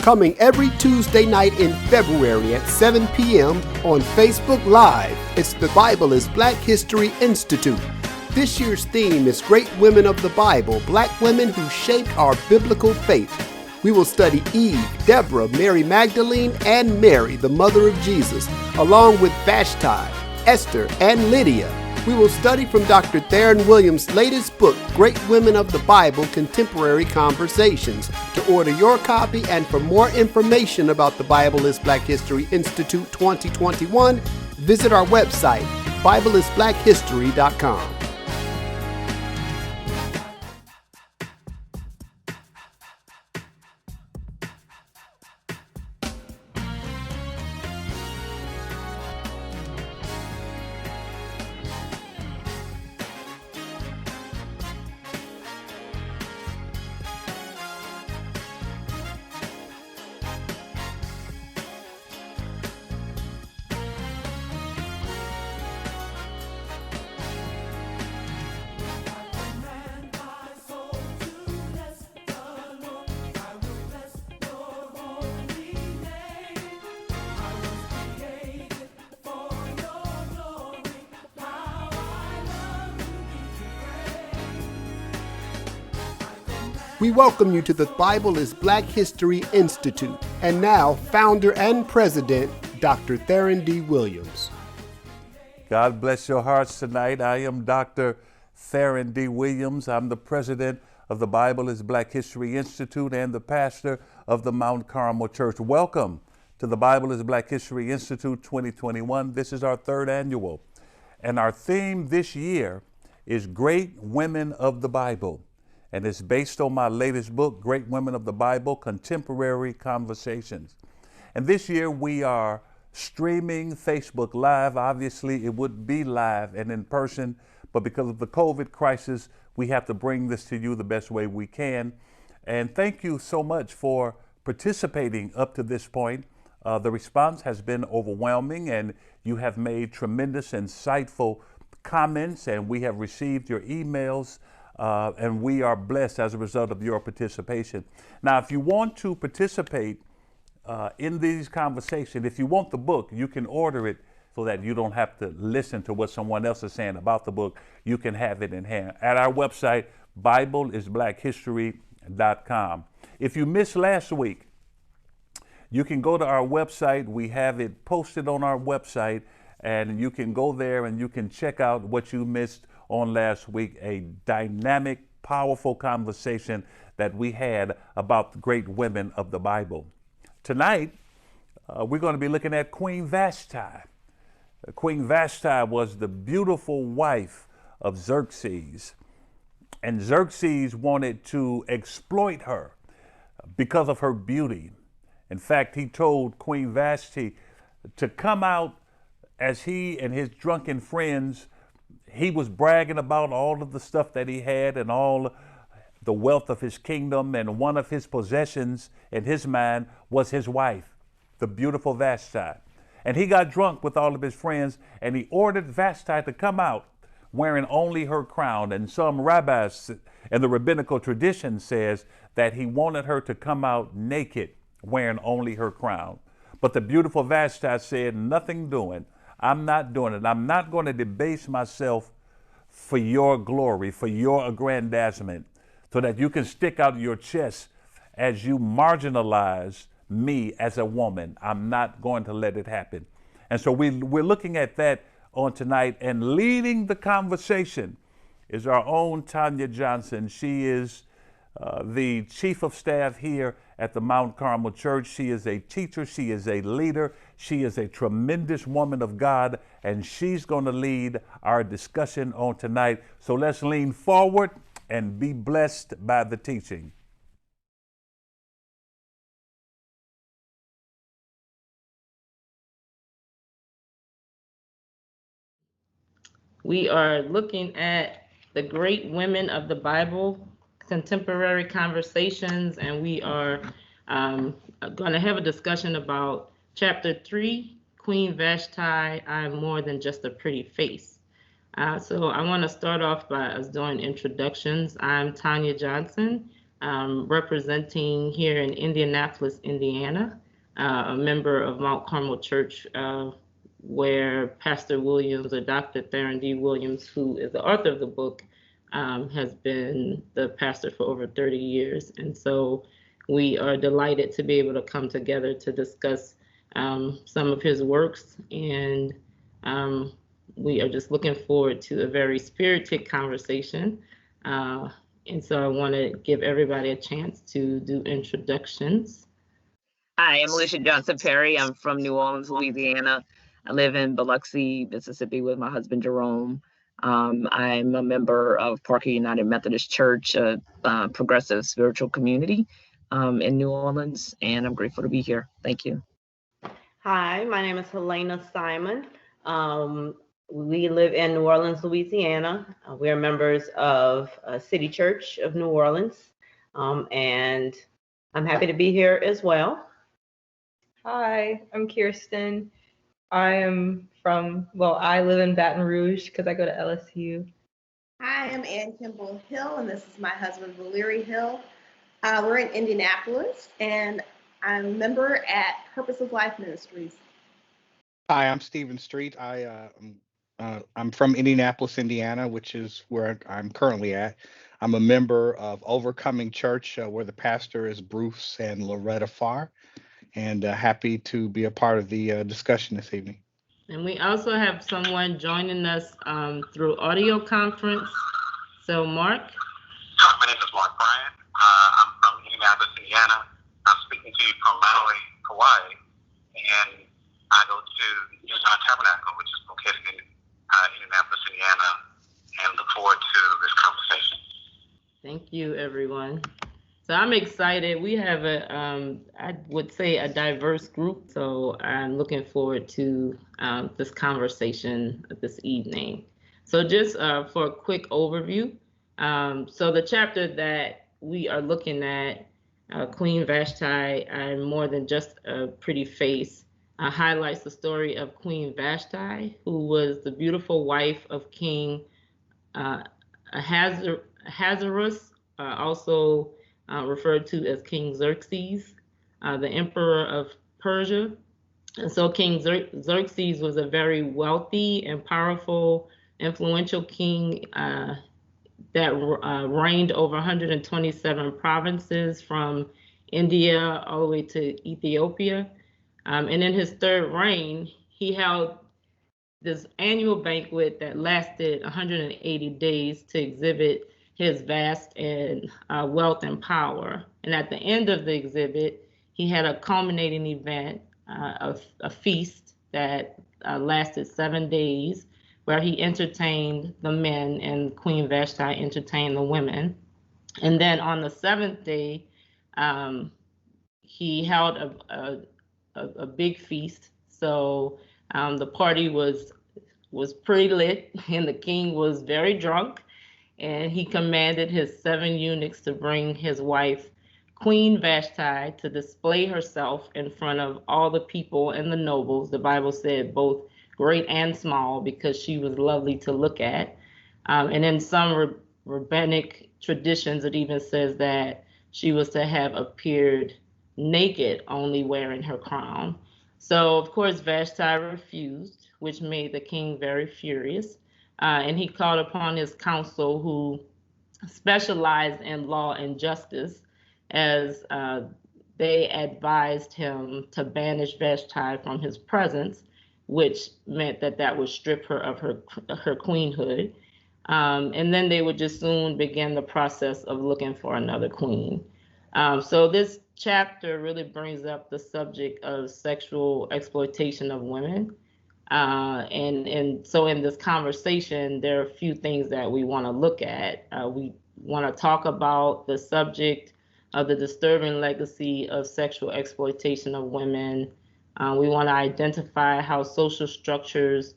Coming every Tuesday night in February at 7 p.m. on Facebook Live, it's the Bible is Black History Institute. This year's theme is Great Women of the Bible, Black women who shaped our biblical faith. We will study Eve, Deborah, Mary Magdalene, and Mary, the mother of Jesus, along with Vashti, Esther, and Lydia. We will study from Dr. Theron Williams' latest book, Great Women of the Bible, Contemporary Conversations. To order your copy and for more information about the Bible is Black History Institute 2021, visit our website, BibleIsBlackHistory.com. We welcome you to the Bible is Black History Institute, and now founder and president, Dr. Theron D. Williams. God bless your hearts tonight. I am Dr. Theron D. Williams. I'm the president of the Bible is Black History Institute and the pastor of the Mount Carmel Church. Welcome to the Bible is Black History Institute 2021. This is our third annual, and our theme this year is Great Women of the Bible. And it's based on my latest book, Great Women of the Bible, Contemporary Conversations. And this year we are streaming Facebook Live. Obviously, it would be live and in person, but because of the COVID crisis, we have to bring this to you the best way we can. And thank you so much for participating up to this point. The response has been overwhelming, and you have made tremendous, insightful comments, and we have received your emails. And we are blessed as a result of your participation. Now, if you want to participate in these conversations, if you want the book, you can order it so that you don't have to listen to what someone else is saying about the book. You can have it in hand at our website, BibleIsBlackHistory.com. If you missed last week, you can go to our website. We have it posted on our website, and you can go there and you can check out what you missed on last week, a dynamic, powerful conversation that we had about the great women of the Bible. Tonight, we're going to be looking at Queen Vashti. Queen Vashti was the beautiful wife of Xerxes, and Xerxes wanted to exploit her because of her beauty. In fact, he told Queen Vashti to come out as he and his drunken friends. He was bragging about all of the stuff that he had and all the wealth of his kingdom, and one of his possessions in his mind was his wife, the beautiful Vashti. And he got drunk with all of his friends, and he ordered Vashti to come out wearing only her crown. And some rabbis in the rabbinical tradition says that he wanted her to come out naked, wearing only her crown. But the beautiful Vashti said, nothing doing. I'm not doing it. I'm not going to debase myself for your glory, for your aggrandizement, so that you can stick out your chest as you marginalize me as a woman. I'm not going to let it happen. And so we're looking at that on tonight, and leading the conversation is our own Tanya Johnson. She is the chief of staff here at the Mount Carmel Church. She is a teacher. She is a leader. She is a tremendous woman of God, and she's going to lead our discussion on tonight. So let's lean forward and be blessed by the teaching. We are looking at the great women of the Bible, contemporary conversations, and we are going to have a discussion about chapter 3, Queen Vashti, I'm more than just a pretty face. So I want to start off by us doing introductions. I'm Tanya Johnson. representing here in Indianapolis, Indiana, a member of Mount Carmel Church, where Pastor Williams, or Dr. Theron D. Williams, who is the author of the book, has been the pastor for over 30 years. And so we are delighted to be able to come together to discuss some of his works. And we are just looking forward to a very spirited conversation. And so I want to give everybody a chance to do introductions. Hi, I'm Alicia Johnson Perry. I'm from New Orleans, Louisiana. I live in Biloxi, Mississippi with my husband, Jerome. I'm a member of Parker United Methodist Church, a progressive spiritual community in New Orleans, and I'm grateful to be here. Thank you. Hi, my name is Helena Simon. We live in New Orleans, Louisiana. We are members of City Church of New Orleans, and I'm happy to be here as well. Hi, I'm Kirsten. I live in Baton Rouge because I go to LSU. Hi, I'm Ann Kimball Hill, and this is my husband, Valerie Hill. We're in Indianapolis, and I'm a member at Purpose of Life Ministries. Hi, I'm Stephen Street. I'm from Indianapolis, Indiana, which is where I'm currently at. I'm a member of Overcoming Church, where the pastor is Bruce and Loretta Farr, and happy to be a part of the discussion this evening. And we also have someone joining us through audio conference. So Mark? My name is Mark Bryant. I'm from Indianapolis, Indiana. I'm speaking to you from Maui, Hawaii, and I go to Utah Tabernacle, which is located in Indianapolis, Indiana, and look forward to this conversation. Thank you, everyone. So I'm excited. We have I would say a diverse group. So I'm looking forward to this conversation this evening. So just for a quick overview. So the chapter that we are looking at, Queen Vashti, More Than Just a Pretty Face, highlights the story of Queen Vashti, who was the beautiful wife of King Ahasuerus, also referred to as King Xerxes, the emperor of Persia. And so King Xerxes was a very wealthy and powerful, influential king that reigned over 127 provinces from India all the way to Ethiopia. And in his third reign, he held this annual banquet that lasted 180 days to exhibit his vast and wealth and power. And at the end of the exhibit, he had a culminating event, a feast that lasted 7 days, where he entertained the men and Queen Vashti entertained the women. And then on the seventh day, he held a big feast. So the party was pretty lit, and the king was very drunk. And he commanded his 7 eunuchs to bring his wife, Queen Vashti, to display herself in front of all the people and the nobles. The Bible said both great and small, because she was lovely to look at. And in some rabbinic traditions, it even says that she was to have appeared naked, only wearing her crown. So, of course, Vashti refused, which made the king very furious. And he called upon his council, who specialized in law and justice, as they advised him to banish Vashti from his presence, which meant that would strip her of her queenhood. And then they would just soon begin the process of looking for another queen. So this chapter really brings up the subject of sexual exploitation of women. And so in this conversation, there are a few things that we want to look at. We want to talk about the subject of the disturbing legacy of sexual exploitation of women. We want to identify how social structures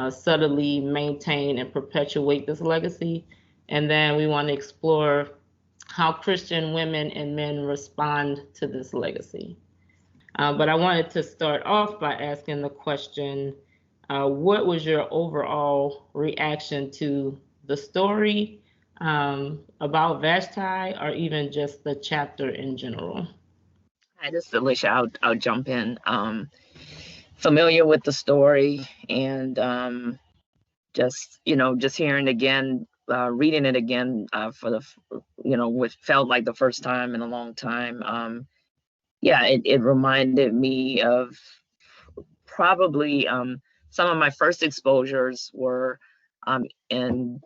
subtly maintain and perpetuate this legacy. And then we want to explore how Christian women and men respond to this legacy. But I wanted to start off by asking the question, what was your overall reaction to the story, about Vashti, or even just the chapter in general? Hi, this is Alicia. I'll jump in. Familiar with the story, and just hearing again, reading it again, for which felt like the first time in a long time. Yeah, it reminded me of probably, some of my first exposures were, in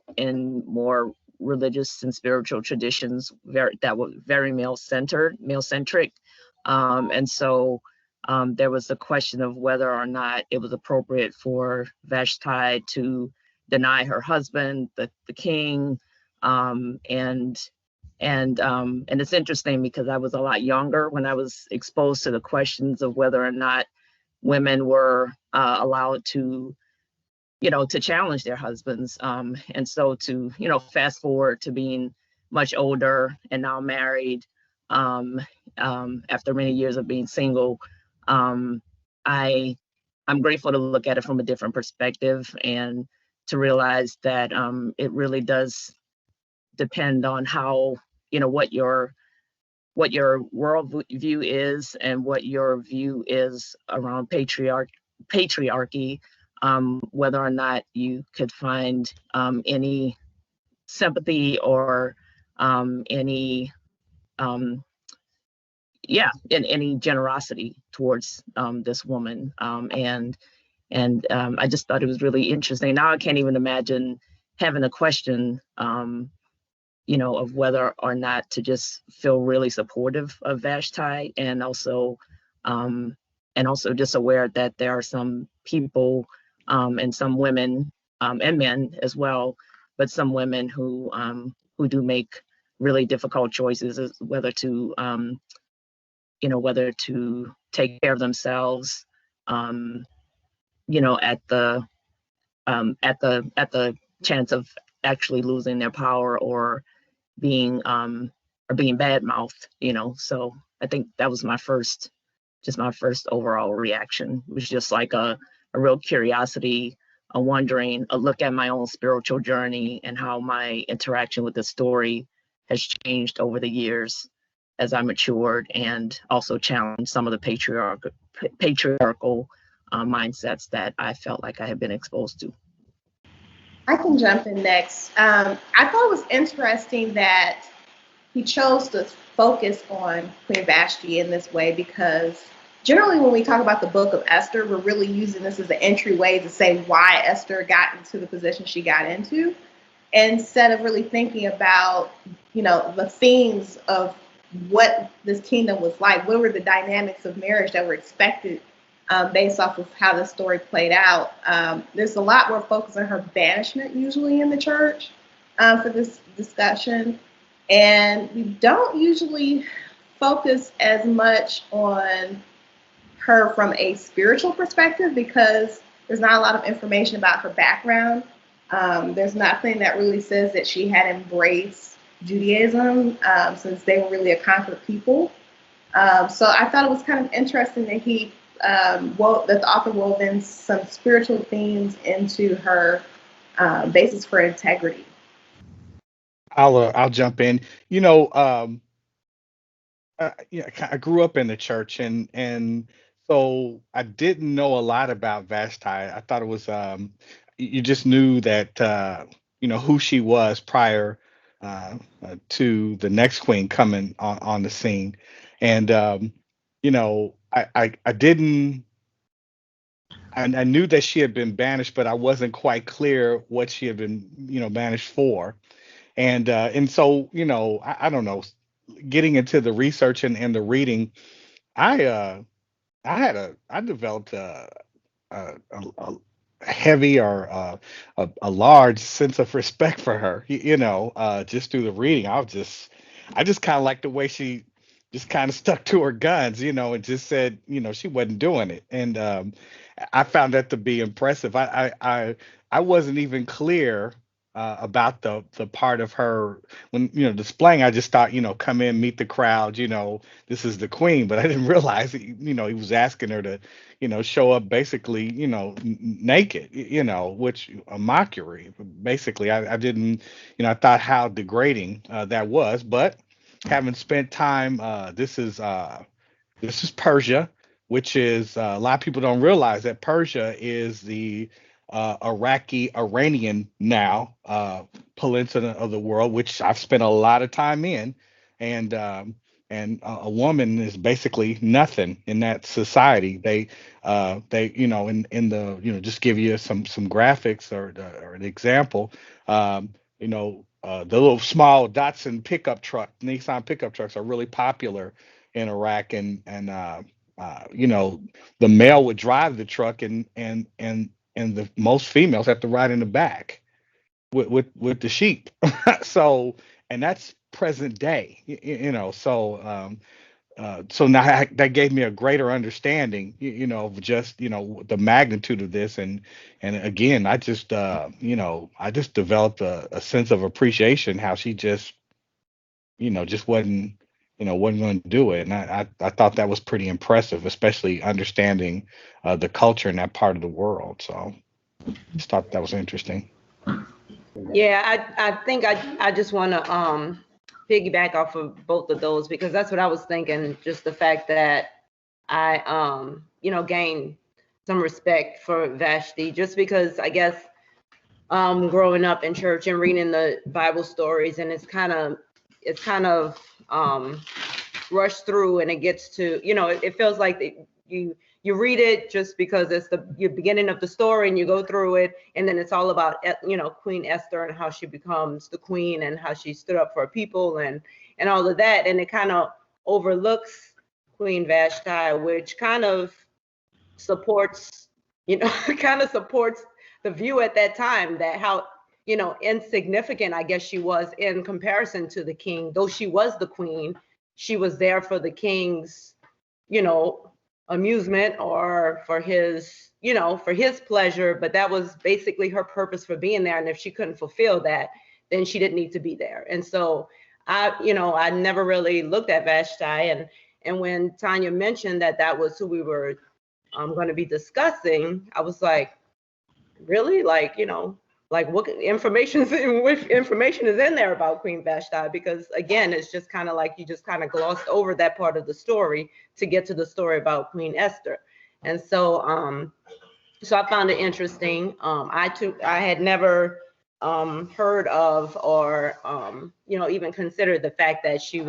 more religious and spiritual traditions that were very male centric, and so, there was the question of whether or not it was appropriate for Vashti to deny her husband, the king, and it's interesting because I was a lot younger when I was exposed to the questions of whether or not women were, allowed to challenge their husbands. And so to, fast forward to being much older and now married, um, after many years of being single, um, I, I'm grateful to look at it from a different perspective and to realize that, it really does depend on how, what your world view is and what your view is around patriarchy, whether or not you could find, any sympathy or, any, um, yeah, and any generosity towards, this woman. And I just thought it was really interesting. Now I can't even imagine having a question, of whether or not to just feel really supportive of Vashti, um, and also just aware that there are some people, and some women, and men as well, but some women who do make really difficult choices as whether to take care of themselves, um, at the chance of actually losing their power being um being bad mouthed, so I think that was my first overall reaction. It was just like a real curiosity, a wondering, a look at my own spiritual journey and how my interaction with the story has changed over the years as I matured, and also challenged some of the patriarchal, mindsets that I felt like I had been exposed to. I can jump in next. I thought it was interesting that he chose to focus on Queen Vashti in this way because generally when we talk about the book of Esther, we're really using this as an entryway to say why Esther got into the position she got into, instead of really thinking about, the themes of what this kingdom was like. What were the dynamics of marriage that were expected, based off of how the story played out. There's a lot more focus on her banishment usually in the church, for this discussion. And we don't usually focus as much on her from a spiritual perspective because there's not a lot of information about her background. There's nothing that really says that she had embraced Judaism, since they were really a conquered people. So I thought it was kind of interesting that that the author wove in some spiritual themes into her, basis for integrity. I'll jump in. I grew up in the church, and so I didn't know a lot about Vashti. I thought it was, you just knew that, who she was prior, to the next queen coming on the scene, and I didn't. I knew that she had been banished, but I wasn't quite clear what she had been, banished for. And so, I don't know, getting into the research and the reading, I uh I developed a heavy or a large sense of respect for her. Just through the reading, I just kind of like the way she just kind of stuck to her guns, and just said, she wasn't doing it. And I found that to be impressive. I wasn't even clear. about the part of her when displaying. I just thought, come in, meet the crowd, this is the queen, but I didn't realize that, he was asking her to, show up basically, naked, which a mockery. Basically, I didn't, I thought how degrading that was, but having spent time, this is Persia, which is a lot of people don't realize that Persia is the Iraqi Iranian now peninsula of the world, which I've spent a lot of time in, and a woman is basically nothing in that society. They in the just give you some graphics or an example. The little small Datsun pickup truck, Nissan pickup trucks are really popular in Iraq, and the male would drive the truck, and the most females have to ride in the back with the sheep. So, and that's present day, so now that gave me a greater understanding, of just the magnitude of this, and again, I just developed a sense of appreciation how she just wasn't going to do it. And I thought that was pretty impressive, especially understanding the culture in that part of the world. So just thought that was interesting. Yeah, I think I just want to piggyback off of both of those, because that's what I was thinking. Just the fact that I gained some respect for Vashti, just because I guess growing up in church and reading the Bible stories, and it's kind of rushed through, and it gets to, it feels like you read it just because it's the beginning of the story, and you go through it, and then it's all about Queen Esther and how she becomes the queen and how she stood up for her people and all of that, and it kind of overlooks Queen Vashti, which kind of supports kind of supports the view at that time that how insignificant I guess she was in comparison to the king. Though she was the queen, she was there for the king's amusement or for his pleasure, but that was basically her purpose for being there. And if she couldn't fulfill that, then she didn't need to be there. And so I never really looked at Vashti, and when Tanya mentioned that was who we were going to be discussing, I was like, really? Like what information is in there about Queen Vashti? Because again, it's just kind of like you just kind of glossed over that part of the story to get to the story about Queen Esther. And so I found it interesting. I had never heard of or even considered the fact that she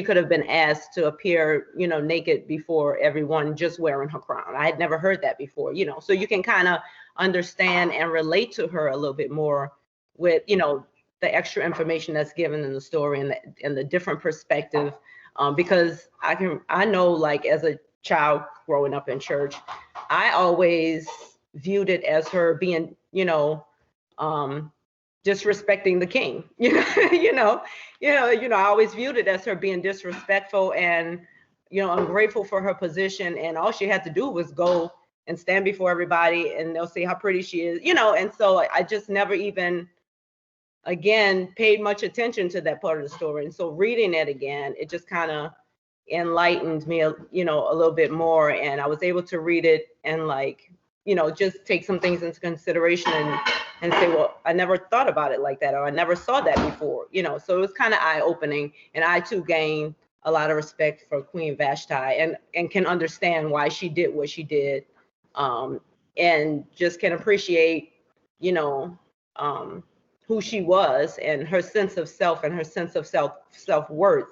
could have been asked to appear naked before everyone, just wearing her crown. I had never heard that before, so you can kind of understand and relate to her a little bit more with the extra information that's given in the story and the different perspective, because I know, like, as a child growing up in church, I always viewed it as her being disrespecting the king. I always viewed it as her being disrespectful and ungrateful for her position, and all she had to do was go and stand before everybody and they'll see how pretty she is, and so I just never even again paid much attention to that part of the story. And so reading it again, it just kind of enlightened me a little bit more, and I was able to read it and just take some things into consideration and say, well, I never thought about it like that, or I never saw that before, so it was kind of eye-opening, and I too gained a lot of respect for Queen Vashti and can understand why she did what she did, and just can appreciate who she was and her sense of self and her sense of self-worth,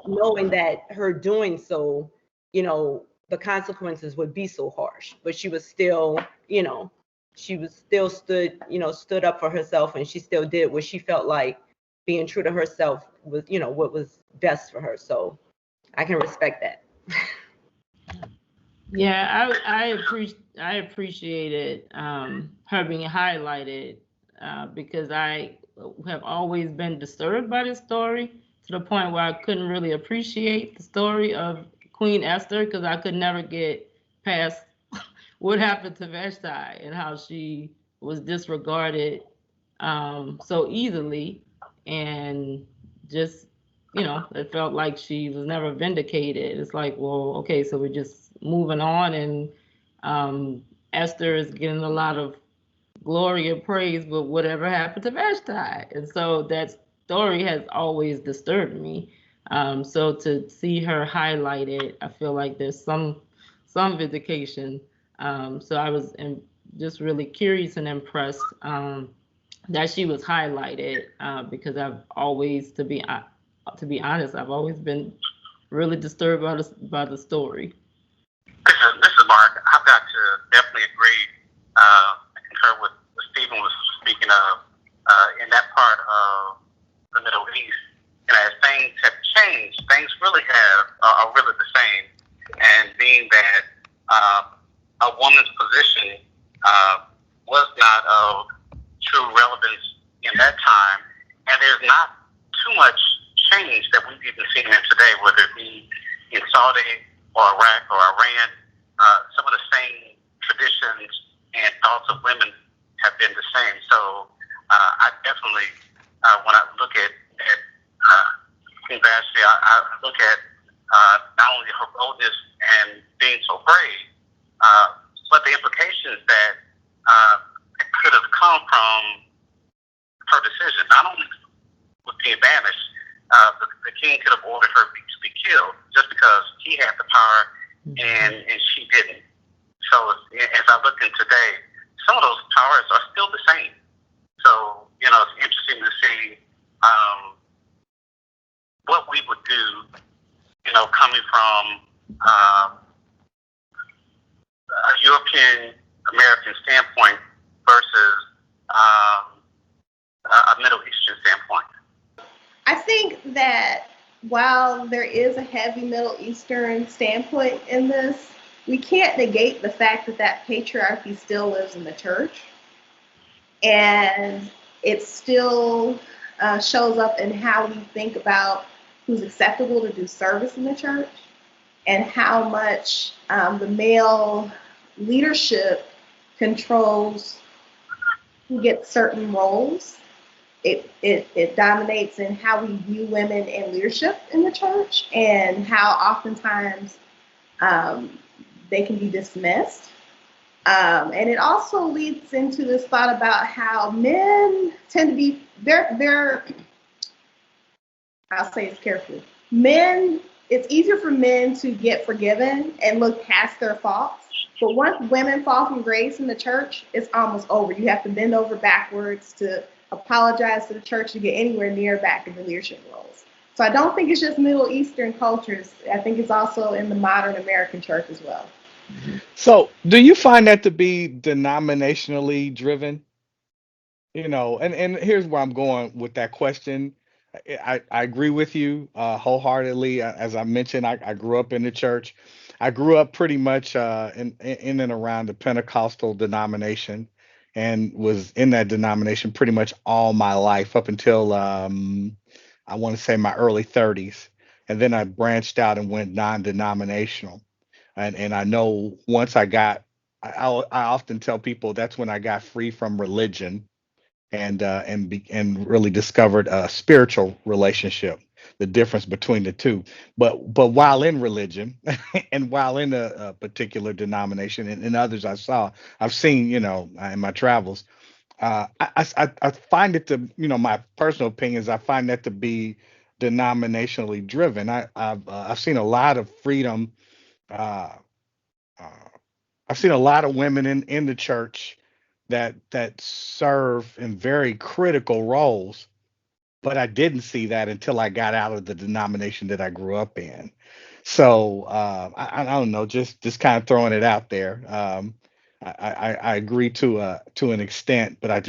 knowing that her doing so, the consequences would be so harsh, but she was still, stood up for herself, and she still did what she felt like being true to herself was, what was best for her. So I can respect that. Yeah, I appreciated her being highlighted because I have always been disturbed by this story to the point where I couldn't really appreciate the story of Queen Esther, because I could never get past what happened to Vashti and how she was disregarded so easily, and just, it felt like she was never vindicated. It's like, well, okay, so we're just moving on, and Esther is getting a lot of glory and praise, but whatever happened to Vashti? And so that story has always disturbed me. So to see her highlighted, I feel like there's some vindication. So I was just really curious and impressed that she was highlighted, because I've always, to be honest, I've always been really disturbed by the story. This is Mark. I've got to definitely agree, concur with what Stephen was speaking of in that part of the Middle East. And as things have changed, things really are really the same. And being that a woman's position was not of true relevance in that time, and there's not too much change that we've even seen in today, whether it be in Saudi or Iraq or Iran. Some of the same traditions and thoughts of women have been the same. So I definitely, when I look at Queen Vashti, I look at not only her boldness and being so brave, but the implications that could have come from her decision. Not only with being banished, the king could have ordered her to be killed just because he had the power and she didn't. So as I look in today, some of those powers are still the same. So, it's interesting to see what we would do, coming from a European American standpoint versus a Middle Eastern standpoint. I think that while there is a heavy Middle Eastern standpoint in this, we can't negate the fact that patriarchy still lives in the church. And it still shows up in how we think about who's acceptable to do service in the church, and how much the male leadership controls who gets certain roles. It dominates in how we view women in leadership in the church, and how oftentimes they can be dismissed. And it also leads into this thought about how men tend to be, I'll say this carefully. It's easier for men to get forgiven and look past their faults. But once women fall from grace in the church, it's almost over. You have to bend over backwards to apologize to the church to get anywhere near back in the leadership roles. So I don't think it's just Middle Eastern cultures. I think it's also in the modern American church as well. So, do you find that to be denominationally driven? And here's where I'm going with that question. I agree with you wholeheartedly. As I mentioned, I grew up in the church. I grew up pretty much in and around the Pentecostal denomination, and was in that denomination pretty much all my life up until I want to say my early 30s. And then I branched out and went non-denominational. And I know once I often tell people that's when I got free from religion, and really discovered a spiritual relationship, the difference between the two. But while in religion and while in a particular denomination, and others I've seen, in my travels, I find it to, my personal opinions, I find that to be denominationally driven. I've seen a lot of freedom. Uh, uh, I've seen a lot of women in the church that serve in very critical roles, but I didn't see that until I got out of the denomination that I grew up in. So I don't know, just kind of throwing it out there. I agree to an extent, but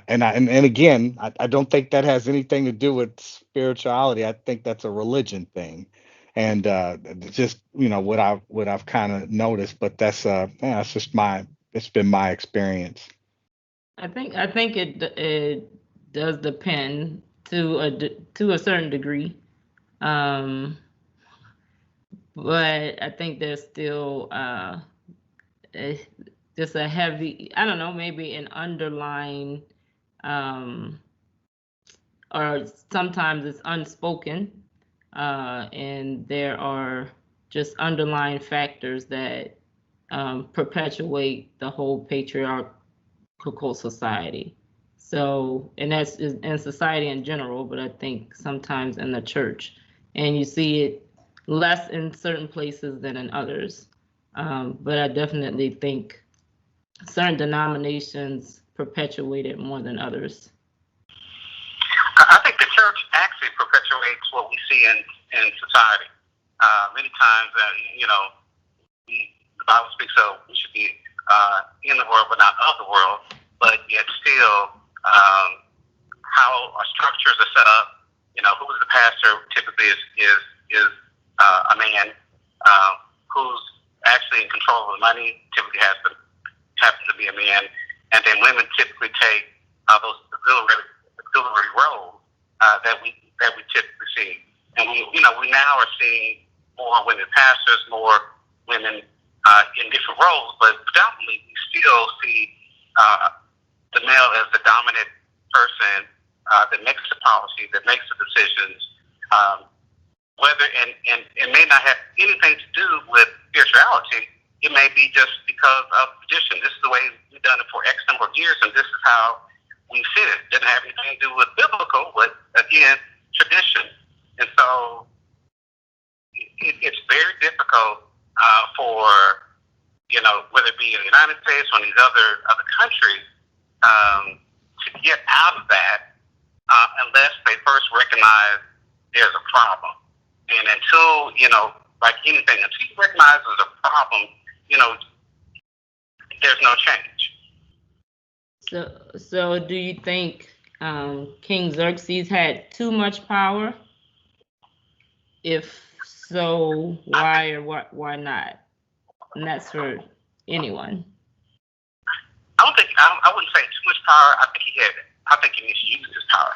and again, I don't think that has anything to do with spirituality. I think that's a religion thing, and just what I've kind of noticed. But that's just it's been my experience. I think it does depend to a certain degree, um, but I think there's still eh, just a heavy, I don't know, maybe an underlying um, or sometimes it's unspoken, and there are just underlying factors that perpetuate the whole patriarchal society. So, and that's in society in general, but I think sometimes in the church, and you see it less in certain places than in others. But I definitely think certain denominations perpetuate it more than others. I think the church actually perpetuates what we see in society. Many times, the Bible speaks of we should be in the world but not of the world, but yet still how our structures are set up. Who's the pastor typically is a man who's actually in control of the money typically happens to be a man, and then women typically take those auxiliary roles that we typically see, and we now are seeing more women pastors, more women in different roles, but predominantly we still see the male as the dominant person that makes the policy, that makes the decisions, whether and it may not have anything to do with spirituality. It may be just because of tradition. This is the way we've done it for X number of years, and this is how we fit it. It doesn't have anything to do with biblical, but again, tradition. And so it's very difficult for, whether it be in the United States or in these other countries, to get out of that unless they first recognize there's a problem. And until, like anything, until you recognize there's a problem, there's no change. So do you think King Xerxes had too much power? If so, why or why not? And that's for anyone. I wouldn't say too much power. I think he misused his power.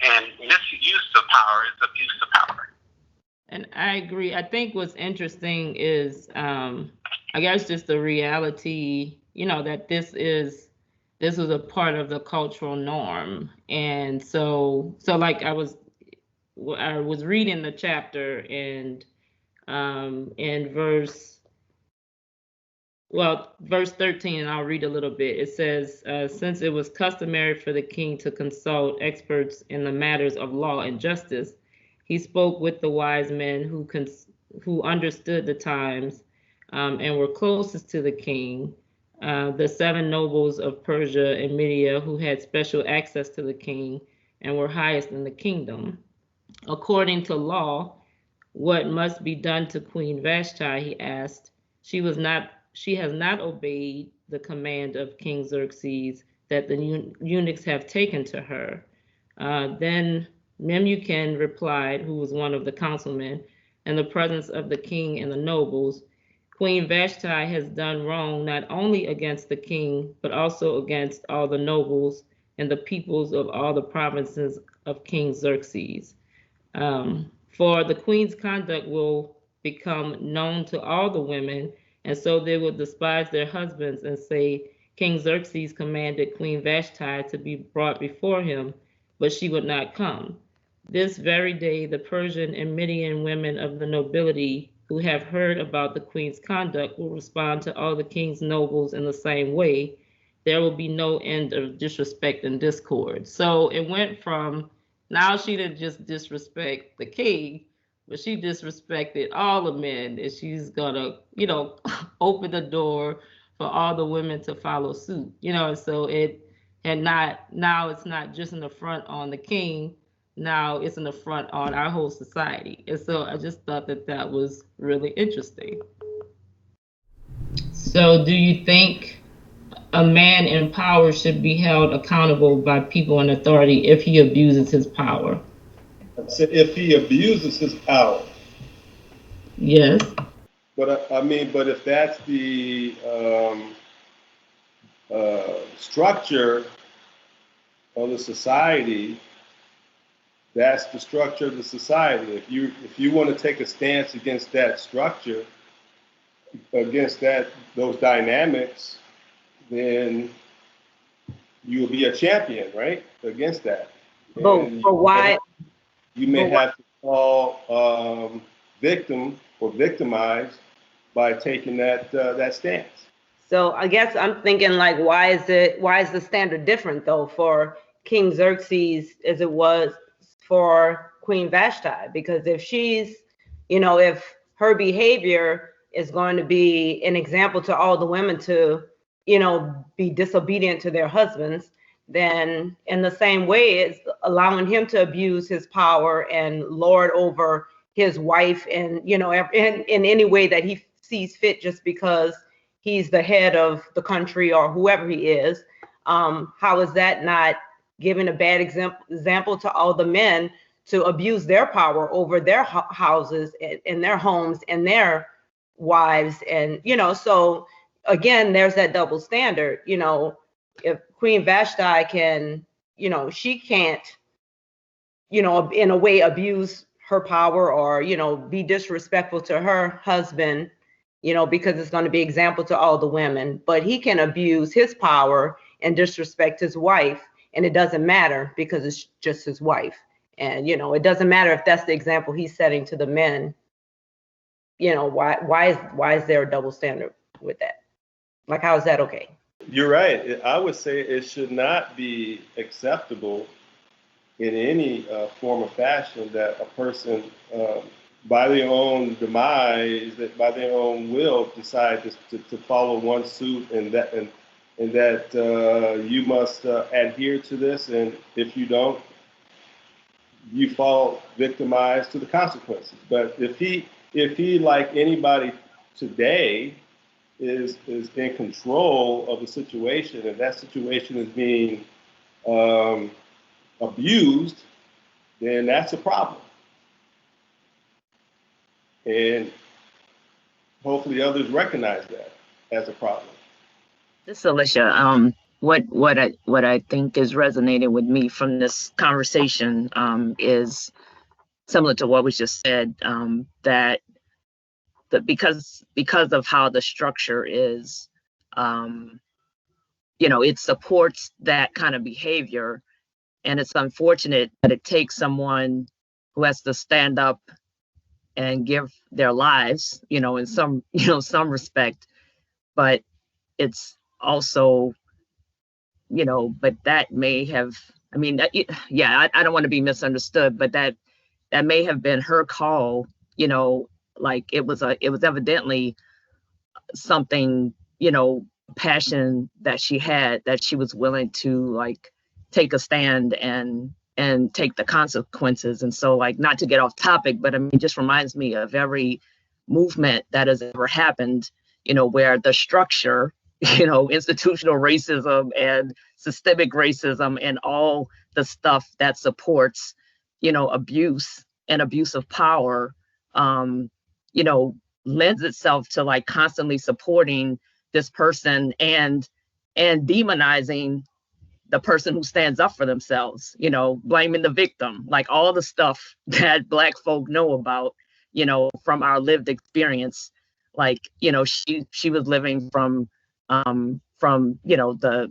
And misuse of power is abuse of power. And I agree. I think what's interesting is, I guess, just the reality, that this was a part of the cultural norm. And so like I was reading the chapter, and in verse 13, and I'll read a little bit. It says, since it was customary for the king to consult experts in the matters of law and justice, he spoke with the wise men who understood the times and were closest to the king, the 7 nobles of Persia and Media who had special access to the king and were highest in the kingdom. According to law, what must be done to Queen Vashti, he asked. She has not obeyed the command of King Xerxes that the eunuchs have taken to her. Then Memucan replied, who was one of the councilmen, in the presence of the king and the nobles, Queen Vashti has done wrong not only against the king, but also against all the nobles and the peoples of all the provinces of King Xerxes. For the queen's conduct will become known to all the women, and so they will despise their husbands and say, King Xerxes commanded Queen Vashti to be brought before him, but she would not come. This very day, the Persian and Median women of the nobility who have heard about the queen's conduct will respond to all the king's nobles in the same way. There will be no end of disrespect and discord. So it went from, now she didn't just disrespect the king, but she disrespected all the men, and she's gonna, open the door for all the women to follow suit. And so now it's not just an affront on the king, now it's an affront on our whole society. And so I just thought that was really interesting. So do you think a man in power should be held accountable by people in authority if he abuses his power? If he abuses his power. Yes. But but if that's the structure of the society, that's the structure of the society. If you want to take a stance against that structure, against those dynamics, then you'll be a champion, right, against that. But why? You may but why- have to fall victim or victimized by taking that stance. So I guess I'm thinking like, why is the standard different though for King Xerxes as it was for Queen Vashti? Because if she's, if her behavior is going to be an example to all the women to, be disobedient to their husbands, then in the same way, it's allowing him to abuse his power and lord over his wife and, in any way that he sees fit just because he's the head of the country or whoever he is. How is that not giving a bad example to all the men to abuse their power over their houses and their homes and their wives? And, so again, there's that double standard. If Queen Vashti can, she can't, in a way abuse her power or, be disrespectful to her husband, because it's going to be example to all the women, but he can abuse his power and disrespect his wife, and it doesn't matter because it's just his wife. And, it doesn't matter if that's the example he's setting to the men. Why is there a double standard with that? Like, how is that okay? You're right. I would say it should not be acceptable in any form or fashion that a person, by their own demise, that by their own will, decide to follow one suit, and that you must adhere to this, and if you don't, you fall victimized to the consequences. But if he like anybody today is in control of the situation, and that situation is being abused, then that's a problem. And hopefully others recognize that as a problem. This is Alicia. What I think is resonating with me from this conversation is similar to what was just said, that because of how the structure is, it supports that kind of behavior, and it's unfortunate that it takes someone who has to stand up and give their lives, in some some respect, but it's also, but that may have, I mean, I don't want to be misunderstood, but that may have been her call, like it was evidently something, passion that she had, that she was willing to like take a stand and take the consequences. And so, like, not to get off topic, but I mean, it just reminds me of every movement that has ever happened, where the structure, institutional racism and systemic racism and all the stuff that supports, abuse and abuse of power, lends itself to like constantly supporting this person and demonizing the person who stands up for themselves, blaming the victim, like all the stuff that Black folk know about, from our lived experience. Like, she was living from the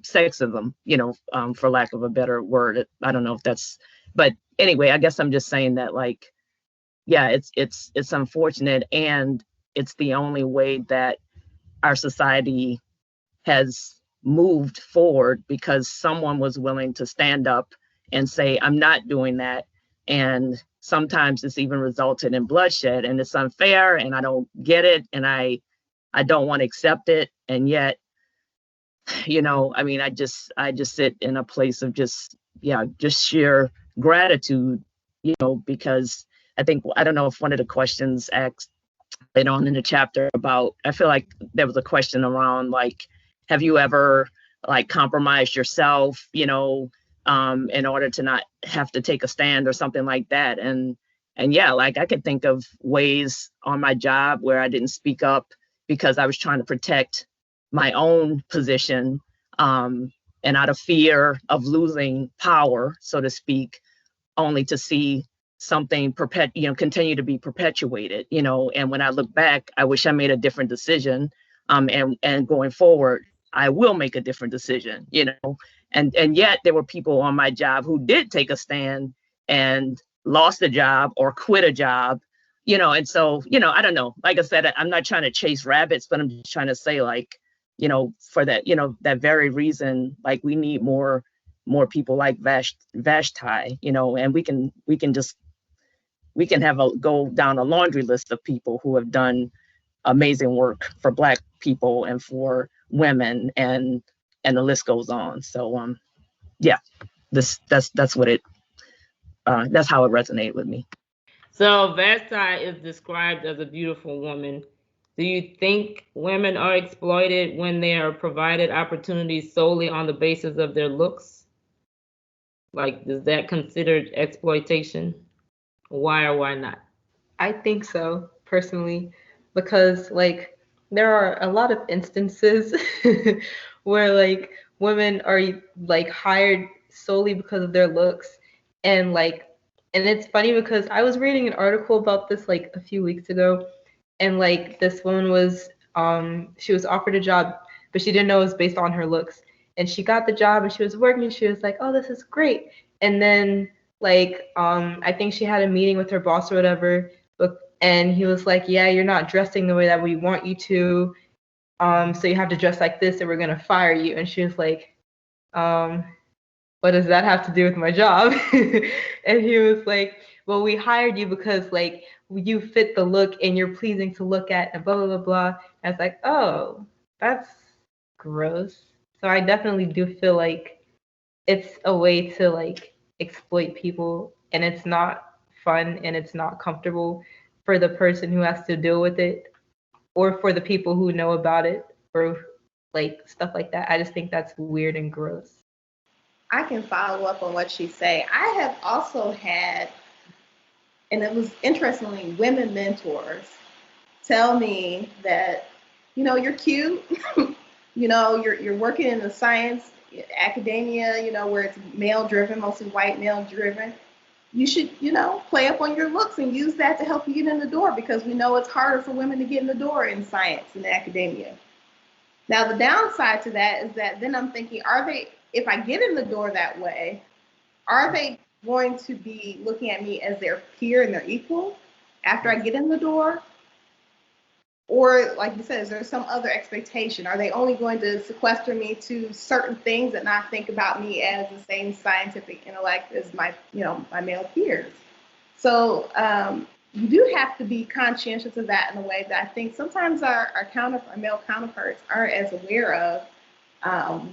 sexism, for lack of a better word. I don't know if that's, but anyway, I guess I'm just saying that, like, yeah, it's unfortunate, and it's the only way that our society has moved forward, because someone was willing to stand up and say, I'm not doing that. And sometimes it's even resulted in bloodshed, and it's unfair, and I don't get it, and I don't want to accept it. And yet, I mean, I just sit in a place of just sheer gratitude, because I don't know if one of the questions asked later on in the chapter about, I feel like there was a question around like, have you ever like compromised yourself, in order to not have to take a stand or something like that. And yeah, like I could think of ways on my job where I didn't speak up because I was trying to protect my own position, and out of fear of losing power, so to speak, only to see something continue to be perpetuated, and when I look back, I wish I made a different decision, and going forward, I will make a different decision, And yet there were people on my job who did take a stand and lost a job or quit a job, and so, I don't know. Like I said, I'm not trying to chase rabbits, but I'm just trying to say, like, for that, that very reason, like, we need more people like Vashti, and we can go down a laundry list of people who have done amazing work for Black people and for women, and the list goes on. So yeah, that's what that's how it resonated with me. So Vashti is described as a beautiful woman. Do you think women are exploited when they are provided opportunities solely on the basis of their looks? Like, is that considered exploitation? Why or why not? I think so, personally, because like there are a lot of instances where like women are like hired solely because of their looks, and it's funny because I was reading an article about this like a few weeks ago, and like this woman was she was offered a job, but she didn't know it was based on her looks, and she got the job and she was working and she was like, oh, this is great. And then like I think she had a meeting with her boss or whatever, and he was like, yeah, you're not dressing the way that we want you to, so you have to dress like this or we're gonna fire you. And she was like, what does that have to do with my job? And he was like, well, we hired you because like you fit the look and you're pleasing to look at and blah blah blah blah. And I was like, oh, that's gross. So I definitely do feel like it's a way to like exploit people, and it's not fun and it's not comfortable for the person who has to deal with it, or for the people who know about it, or like stuff like that. I just think that's weird and gross. I can follow up on what she's saying. I have also had, and it was interestingly, women mentors tell me that, you're cute, you're working in the science, academia, where it's male driven, mostly white male driven. You should, play up on your looks and use that to help you get in the door, because we know it's harder for women to get in the door in science and academia. Now, the downside to that is that then I'm thinking, if I get in the door that way, are they going to be looking at me as their peer and their equal after I get in the door? Or, like you said, is there some other expectation? Are they only going to sequester me to certain things and not think about me as the same scientific intellect as my male peers? So you do have to be conscientious of that in a way that I think sometimes our male counterparts aren't as aware of.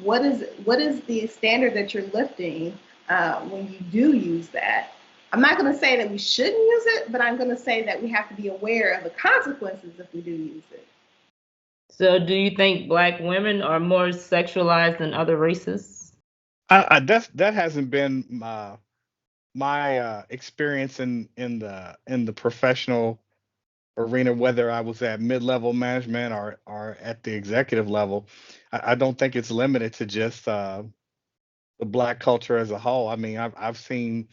What is the standard that you're lifting when you do use that? I'm not going to say that we shouldn't use it, but I'm going to say that we have to be aware of the consequences if we do use it. So do you think Black women are more sexualized than other races? That hasn't been my experience in the professional arena, whether I was at mid-level management or at the executive level. I don't think it's limited to just the Black culture as a whole. I mean, I've seen,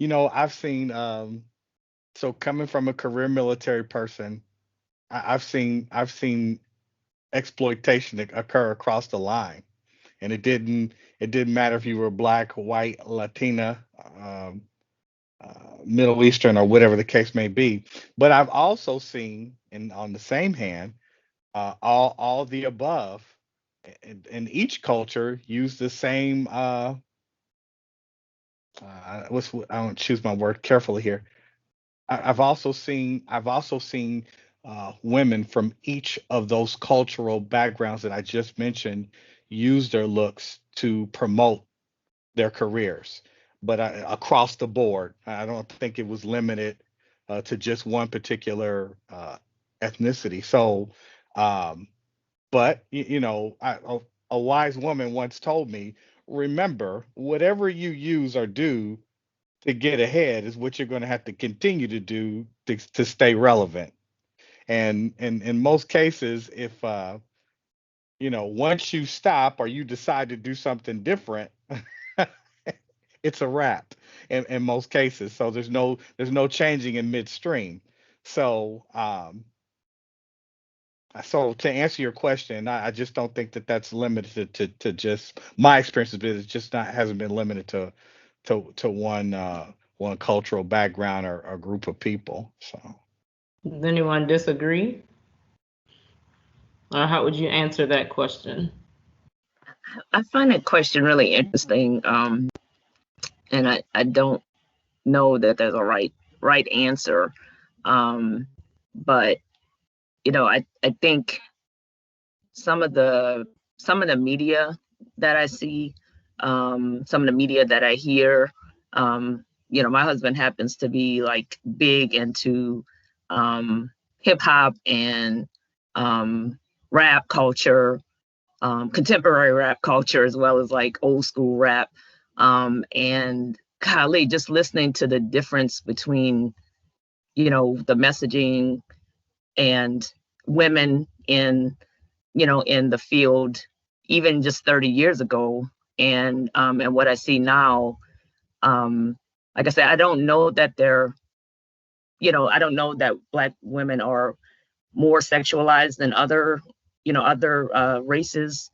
I've seen. So coming from a career military person, I've seen exploitation occur across the line, and it didn't matter if you were Black, white, Latina, Middle Eastern, or whatever the case may be. But I've also seen, and on the same hand, all the above, in each culture use the same. I don't choose my word carefully here. I've also seen women from each of those cultural backgrounds that I just mentioned use their looks to promote their careers, but across the board. I don't think it was limited to just one particular ethnicity. So, um, but a wise woman once told me, remember, whatever you use or do to get ahead is what you're going to have to continue to do to stay relevant. And in most cases, if once you stop or you decide to do something different, it's a wrap in most cases. So there's no changing in midstream. So So to answer your question, I just don't think that that's limited to just my experience has been. It's just not hasn't been limited to one cultural background or group of people. So Does anyone disagree? Or how would you answer that question? I find that question really interesting, and I don't know that there's a right answer, um, but I think some of the media that I see, some of the media that I hear, my husband happens to be like big into hip hop and rap culture, contemporary rap culture, as well as like old school rap. And golly, just listening to the difference between, the messaging and women in the field, even just 30 years ago, and what I see now. Like I said, I don't know that I don't know that Black women are more sexualized than other races,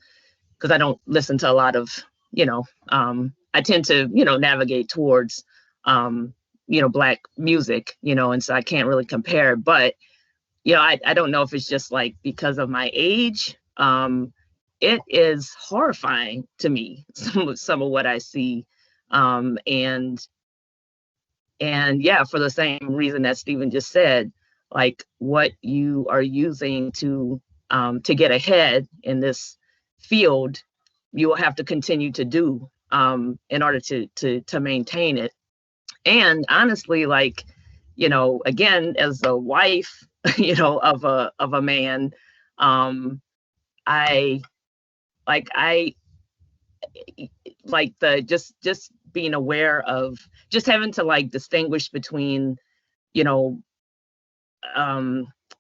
because I don't listen to a lot of, I tend to, navigate towards, Black music, and so I can't really compare. But, I don't know if it's just like because of my age. It is horrifying to me, some of what I see. And yeah, for the same reason that Stephen just said, like what you are using to get ahead in this field, you will have to continue to do in order to maintain it. And honestly, like, again, as a wife, of a man, I I like the just being aware of just having to like distinguish between, you know,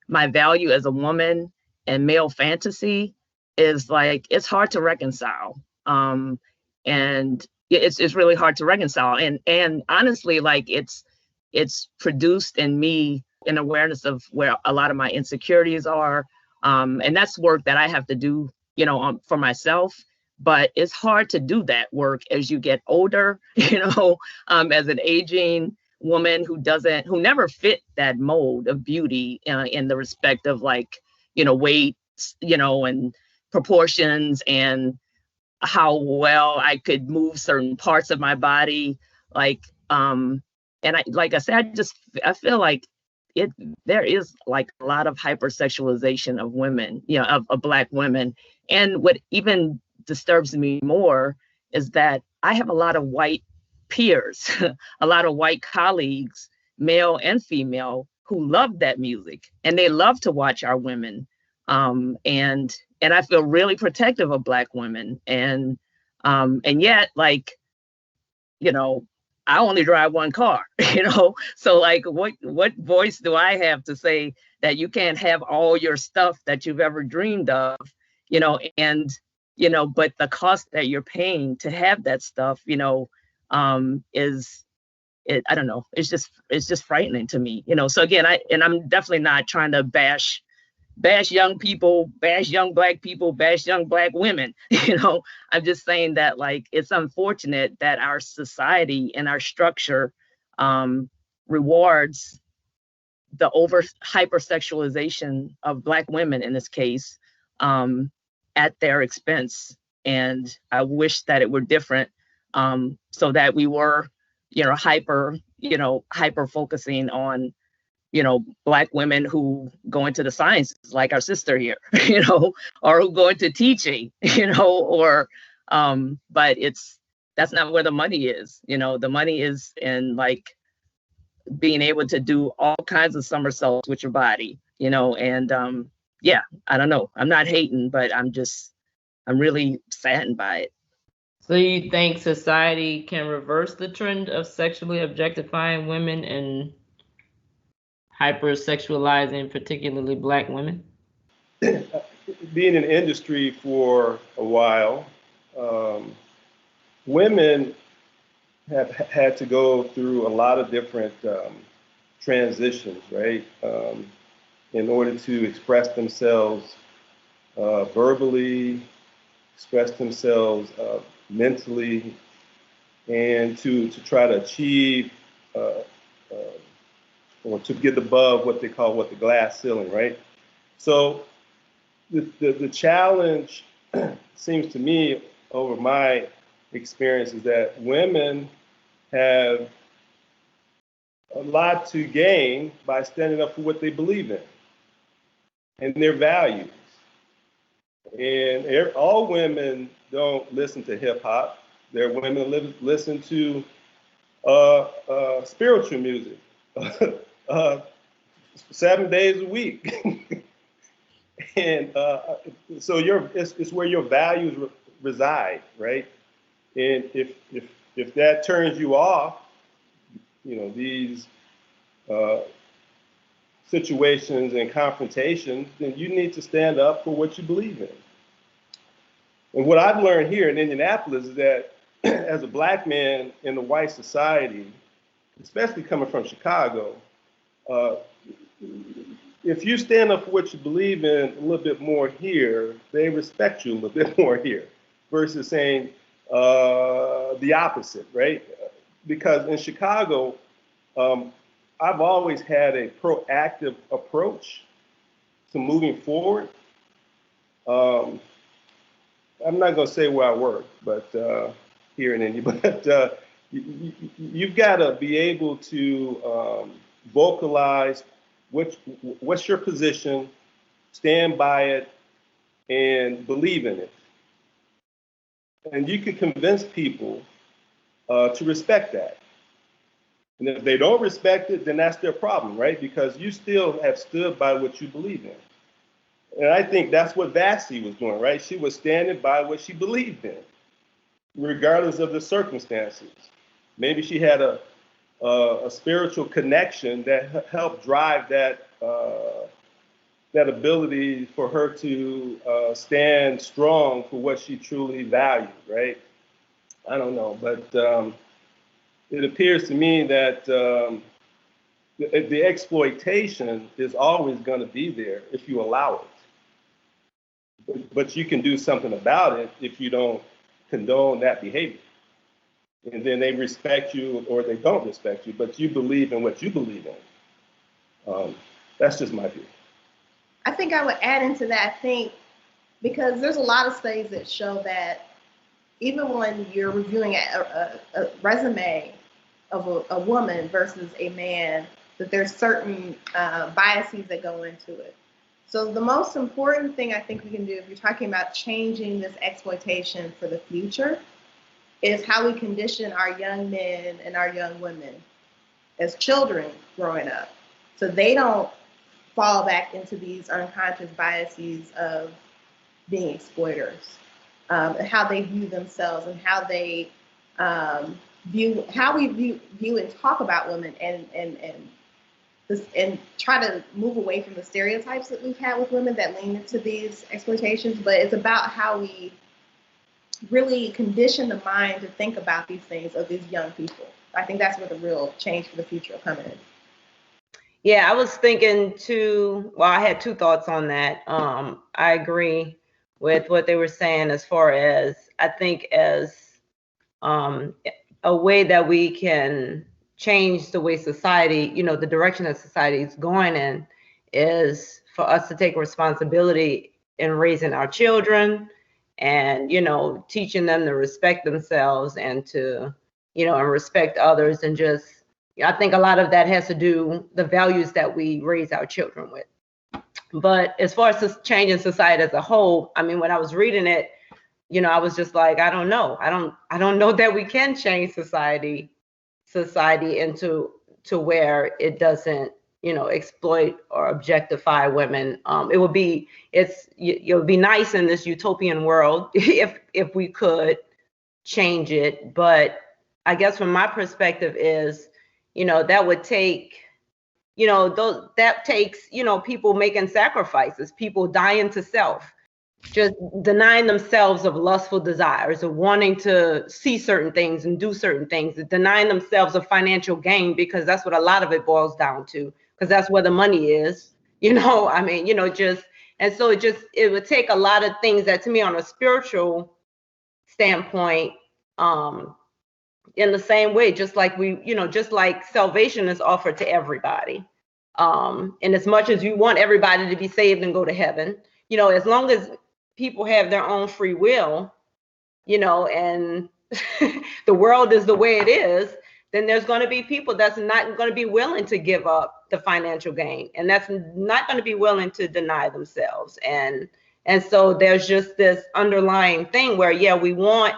my value as a woman and male fantasy is like it's hard to reconcile. And it's really hard to reconcile. And honestly, like it's produced in me an awareness of where a lot of my insecurities are. And that's work that I have to do, for myself. But it's hard to do that work as you get older, as an aging woman who never fit that mold of beauty, in the respect of like, weight, and proportions, and how well I could move certain parts of my body. Like, and like I said, I feel like there is like a lot of hypersexualization of women, of Black women. And what even disturbs me more is that I have a lot of white peers, a lot of white colleagues, male and female, who love that music and they love to watch our women. And I feel really protective of Black women. And yet, like, I only drive one car, so like what voice do I have to say that you can't have all your stuff that you've ever dreamed of, and but the cost that you're paying to have that stuff, is it, I don't know, it's just frightening to me, so again, I'm definitely not trying to bash young people, bash young Black people, bash young Black women. I'm just saying that like it's unfortunate that our society and our structure rewards the over hypersexualization of Black women in this case, at their expense. And I wish that it were different, so that we were, hyper focusing on, Black women who go into the sciences, like our sister here, or who go into teaching, or, but that's not where the money is. The money is in like being able to do all kinds of somersaults with your body, and yeah, I don't know. I'm not hating, but I'm really saddened by it. So you think society can reverse the trend of sexually objectifying women and hypersexualizing particularly Black women? Being in industry for a while, women have had to go through a lot of different transitions, right? in order to express themselves verbally, express themselves mentally, and to try to achieve or to get above what they call the glass ceiling, right? So the challenge seems to me over my experience is that women have a lot to gain by standing up for what they believe in and their values. And all women don't listen to hip hop. There are women that listen to spiritual music 7 days a week. And so it's where your values reside, right? And if that turns you off, these situations and confrontations, then you need to stand up for what you believe in. And what I've learned here in Indianapolis is that as a black man in the white society, especially coming from Chicago, if you stand up for what you believe in a little bit more here, they respect you a little bit more here versus saying the opposite, right? Because in Chicago, I've always had a proactive approach to moving forward. I'm not going to say where I work, but here in India, but you've got to be able to vocalize what's your position, stand by it, and believe in it. And you can convince people to respect that. And if they don't respect it, then that's their problem, right? Because you still have stood by what you believe in. And I think that's what Vashti was doing, right? She was standing by what she believed in, regardless of the circumstances. Maybe she had a spiritual connection that helped drive that ability for her to stand strong for what she truly valued, right? I don't know, but it appears to me that the exploitation is always going to be there if you allow it. But you can do something about it if you don't condone that behavior. And then they respect you or they don't respect you, but you believe in what you believe in. That's just my view. I think I would add into that, because there's a lot of studies that show that even when you're reviewing a resume of a woman versus a man, that there's certain biases that go into it. So the most important thing I think we can do if you're talking about changing this exploitation for the future is how we condition our young men and our young women as children growing up, so they don't fall back into these unconscious biases of being exploiters, and how they view themselves and how they view and talk about women and try to move away from the stereotypes that we've had with women that lean into these exploitations. But it's about how we really condition the mind to think about these things of these young people. I think that's where the real change for the future will come in. Yeah, I was thinking too, well, I had two thoughts on that. I agree with what they were saying as far as, I think as a way that we can change the way society, the direction that society is going in, is for us to take responsibility in raising our children and, teaching them to respect themselves and to, and respect others. And just, I think a lot of that has to do the values that we raise our children with. But as far as changing society as a whole, I mean, when I was reading it, I was just like, I don't know. I don't know that we can change society into where it doesn't, exploit or objectify women. It would be nice in this utopian world if we could change it. But I guess from my perspective is, that would take, that takes, people making sacrifices, people dying to self, just denying themselves of lustful desires, of wanting to see certain things and do certain things, denying themselves of financial gain, because that's what a lot of it boils down to, because that's where the money is. I mean, and so it would take a lot of things that, to me, on a spiritual standpoint, in the same way, just like just like salvation is offered to everybody. And as much as you want everybody to be saved and go to heaven, as long as people have their own free will, and the world is the way it is, then there's going to be people that's not going to be willing to give up the financial gain, and that's not going to be willing to deny themselves. And so there's just this underlying thing where, yeah, we want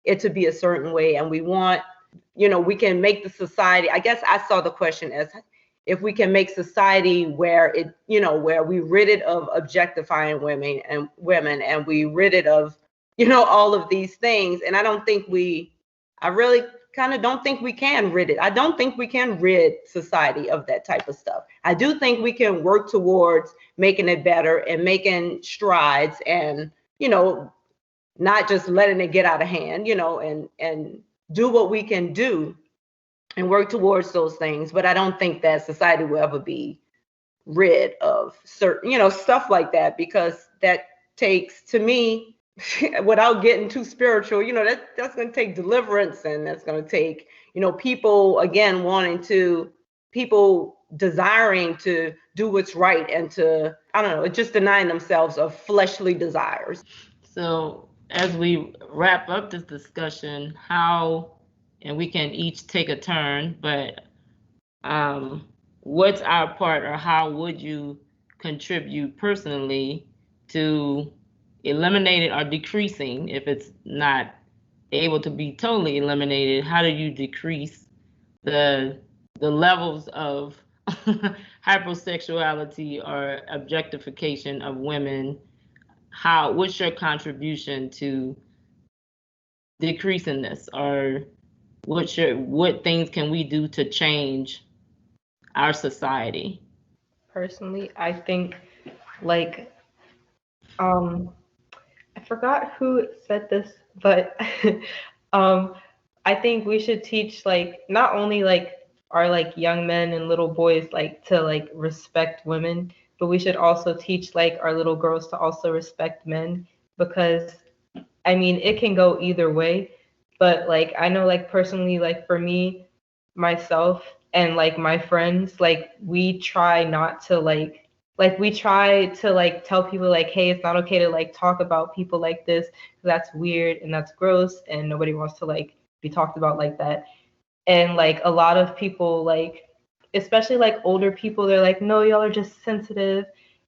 it to be a certain way, and we want, we can make the society, I guess I saw the question as if we can make society where it, where we rid it of objectifying women, and we rid it of, all of these things. And I really kind of don't think we can rid it. I don't think we can rid society of that type of stuff. I do think we can work towards making it better and making strides, and, not just letting it get out of hand, and do what we can do and work towards those things. But I don't think that society will ever be rid of certain, stuff like that, because that takes, to me, without getting too spiritual, that's going to take deliverance, and that's going to take, people, again, people desiring to do what's right, and to, I don't know, just denying themselves of fleshly desires. So as we wrap up this discussion, and we can each take a turn, but what's our part, or how would you contribute personally to eliminating or decreasing, if it's not able to be totally eliminated, how do you decrease the levels of hypersexuality or objectification of women? What's your contribution to decreasing this, or what things can we do to change our society? Personally, I think, like, I forgot who said this, but I think we should teach, like, not only like our like young men and little boys like to like respect women, but we should also teach like our little girls to also respect men, because I mean, it can go either way. But like, I know, like, personally, like, for me, myself, and like my friends, like, we try not to we try to like tell people like, hey, it's not okay to like talk about people like this, 'cause that's weird and that's gross, and nobody wants to like be talked about like that. And like a lot of people, like, especially like older people, they're like, no, y'all are just sensitive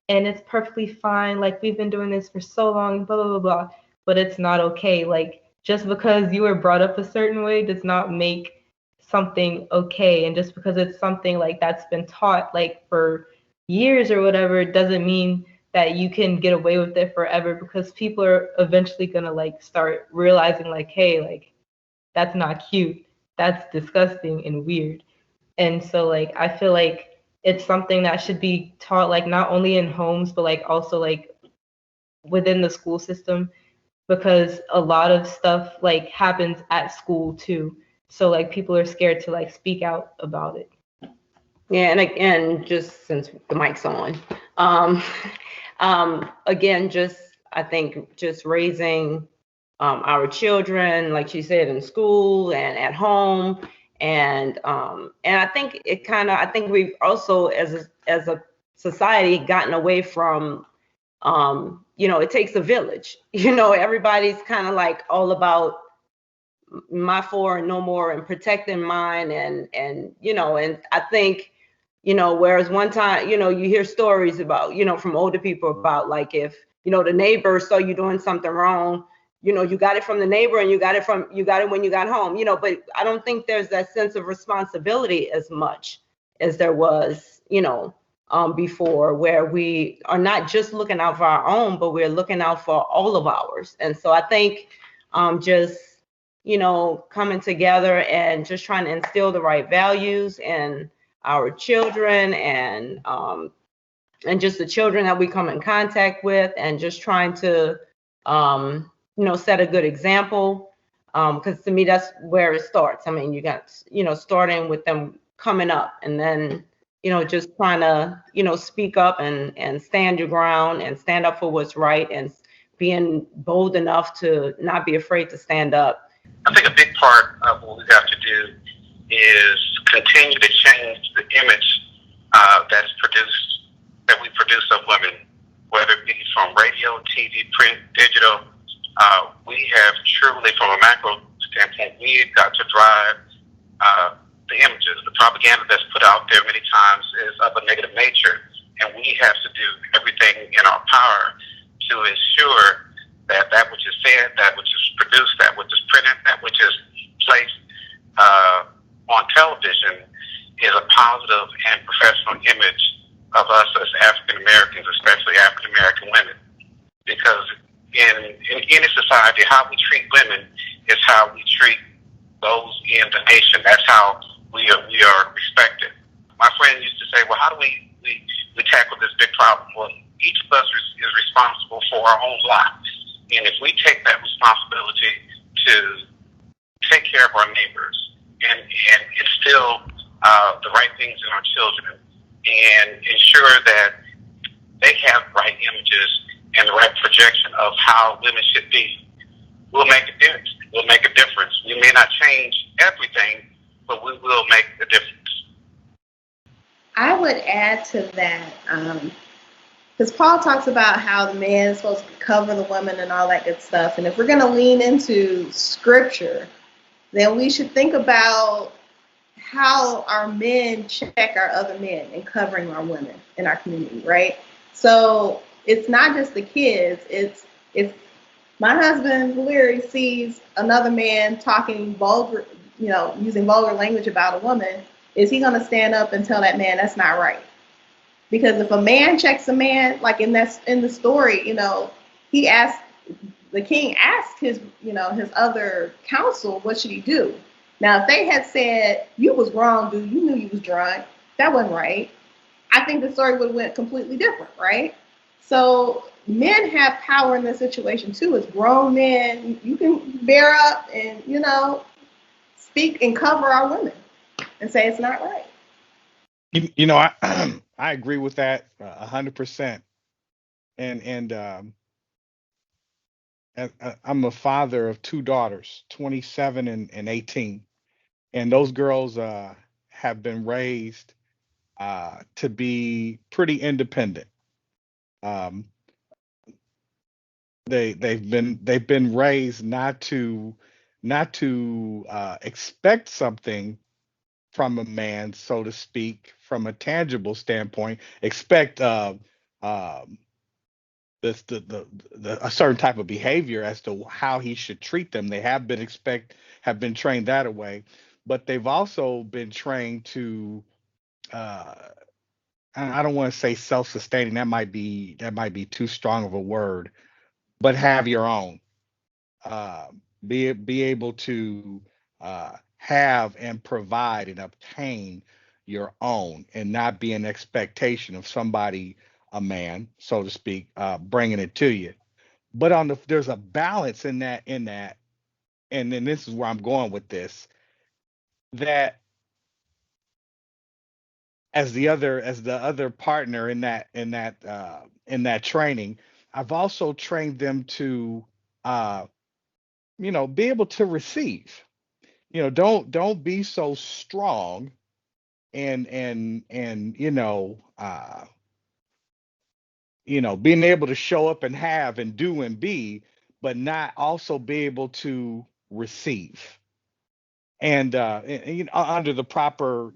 and it's perfectly fine. Like, we've been doing this for so long, blah, blah, blah, blah. But it's not okay. Like, just because you were brought up a certain way does not make something okay. And just because it's something like that's been taught like for years or whatever, doesn't mean that you can get away with it forever, because people are eventually going to like start realizing like, hey, like, that's not cute. That's disgusting and weird. And so like, I feel like it's something that should be taught, like, not only in homes, but like also like within the school system, because a lot of stuff like happens at school too. So like people are scared to like speak out about it. Yeah, and again, just since the mic's on, again, just I think just raising our children, like she said, in school and at home, and I think I think we've also as a society gotten away from it takes a village. Everybody's kind of like all about my four and no more, and protecting mine, and I think whereas one time, you hear stories about, from older people about like, if, the neighbor saw you doing something wrong, you got it from the neighbor, and you got it when you got home, but I don't think there's that sense of responsibility as much as there was, before, where we are not just looking out for our own, but we're looking out for all of ours. And so I think just, coming together and just trying to instill the right values in our children, and just the children that we come in contact with, and just trying to set a good example, because to me that's where it starts. I mean, you got starting with them coming up, and then just trying to, speak up and stand your ground and stand up for what's right and being bold enough to not be afraid to stand up. I think a big part of what we have to do is continue to change the image that we produce of women, whether it be from radio, TV, print, digital. We have truly, from a macro standpoint, we've got to drive the images. The propaganda that's put out there many times is of a negative nature, and we have to do everything in our power to ensure that that which is said, that which is produced, that which is printed, that which is placed on television is a positive and professional image of us as African Americans, especially African American women. Because in any society, how we treat women is how we treat those in the nation. That's how we are respected. My friend used to say, well, how do we tackle this big problem? Well, each of us is responsible for our own lives. And if we take that responsibility to take care of our neighbors and instill the right things in our children and ensure that they have right images and the right projection of how women should be, we'll make a difference. We'll make a difference. We may not change everything, but we will make a difference. I would add to that, because Paul talks about how the man is supposed to cover the woman and all that good stuff. And if we're going to lean into scripture, then we should think about how our men check our other men in covering our women in our community, right? So it's not just the kids. It's if my husband Valeri sees another man talking vulgar, using vulgar language about a woman, is he going to stand up and tell that man that's not right? Because if a man checks a man, like in the story, he asked, the king asked his other counsel, what should he do? Now, if they had said, you was wrong, dude, you knew you was drunk, that wasn't right, I think the story would have went completely different, right? So men have power in this situation too. As grown men, you can bear up and, speak and cover our women and say it's not right. I agree with that 100%. And I'm a father of two daughters, 27 and 18, and those girls have been raised to be pretty independent. Um, they've been raised not to expect something from a man, so to speak, from a tangible standpoint. Expect um, a certain type of behavior as to how he should treat them. They have been trained that way, but they've also been trained to. Uh, I don't want to say self-sustaining. That might be too strong of a word, but have your own. Uh, be able to have and provide and obtain your own, and not be an expectation of somebody, a man, so to speak, bringing it to you. But there's a balance in that, and then this is where I'm going with this. That as the other partner in that training, I've also trained them to uh, be able to receive. Don't be so strong and being able to show up and have and do and be, but not also be able to receive. And under the proper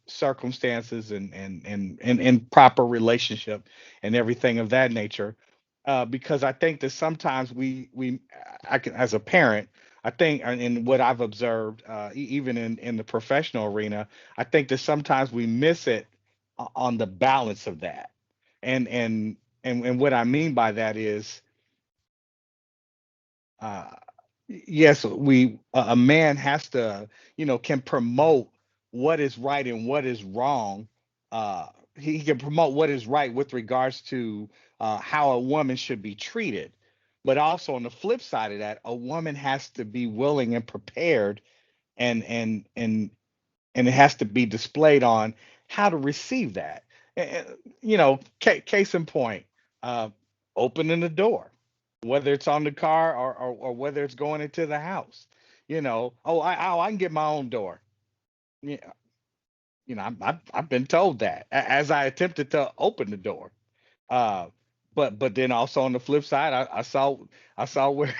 circumstances and proper relationship and everything of that nature. Because I think that sometimes we I can, as a parent, I think, and in what I've observed, even in the professional arena, I think that sometimes we miss it on the balance of that. And what I mean by that is, uh, yes, a man has to, can promote what is right and what is wrong. uh he can promote what is right with regards to how a woman should be treated, but also on the flip side of that, a woman has to be willing and prepared, and and and and it has to be displayed on how to receive that. And, case in point, uh, opening the door, whether it's on the car or whether it's going into the house. I can get my own door. Yeah, I've been told that as I attempted to open the door. Uh, but then also on the flip side, I saw where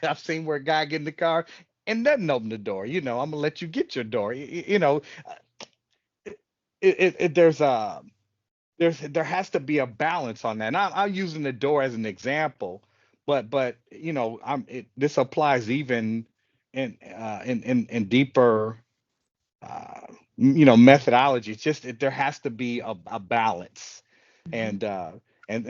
I've seen where a guy get in the car and doesn't open the door. I'm gonna let you get your door. There has to be a balance on that. And I'm using the door as an example, but this applies even in deeper methodology. It's just there has to be a balance, and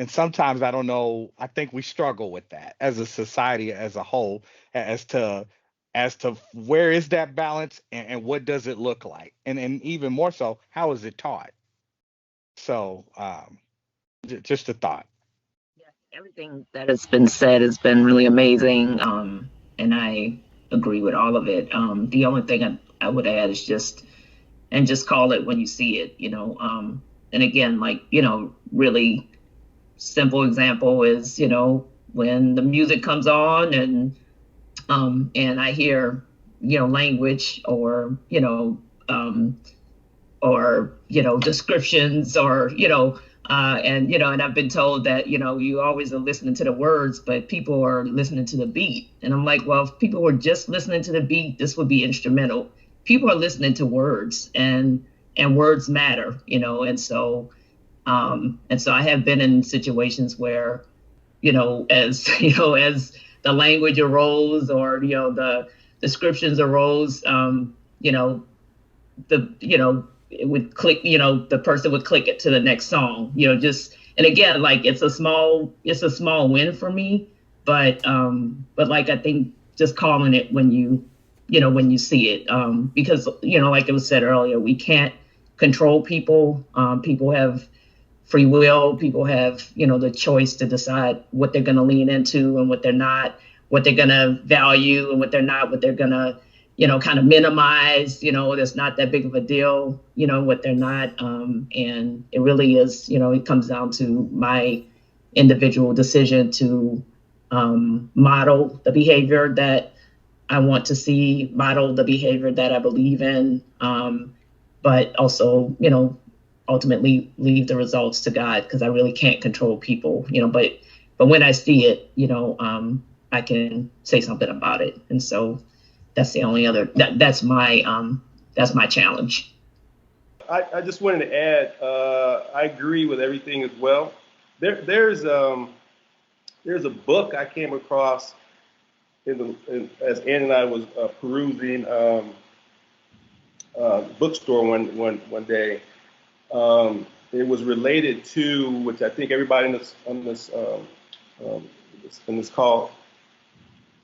sometimes I don't know. I think we struggle with that as a society as a whole, as to where is that balance, and what does it look like, and even more so, how is it taught? So just a thought. Yeah, everything that has been said has been really amazing, and I agree with all of it. The only thing I would add is just call it when you see it, and again, like, really simple example is, when the music comes on and I hear, language or descriptions and I've been told that, you always are listening to the words, but people are listening to the beat. And I'm like, well, if people were just listening to the beat, this would be instrumental. People are listening to words, and words matter, and so I have been in situations where, as as the language arose, or the descriptions arose, it would click, the person would click it to the next song, and again, like, it's a small win for me, but like, I think just calling it when you see it, because, like it was said earlier, we can't control people. People have free will. People have, the choice to decide what they're going to lean into and what they're not, what they're going to value and what they're not, what they're going to, kind of minimize, that's not that big of a deal, what they're not. And it really is, it comes down to my individual decision to model the behavior that I want to see, model the behavior that I believe in, but also, ultimately leave the results to God, because I really can't control people, but when I see it, I can say something about it. And so that's the only other, that's my challenge. I just wanted to add, I agree with everything as well. There's a book I came across as Ann and I was perusing bookstore one day. It was related to, which I think everybody in this call,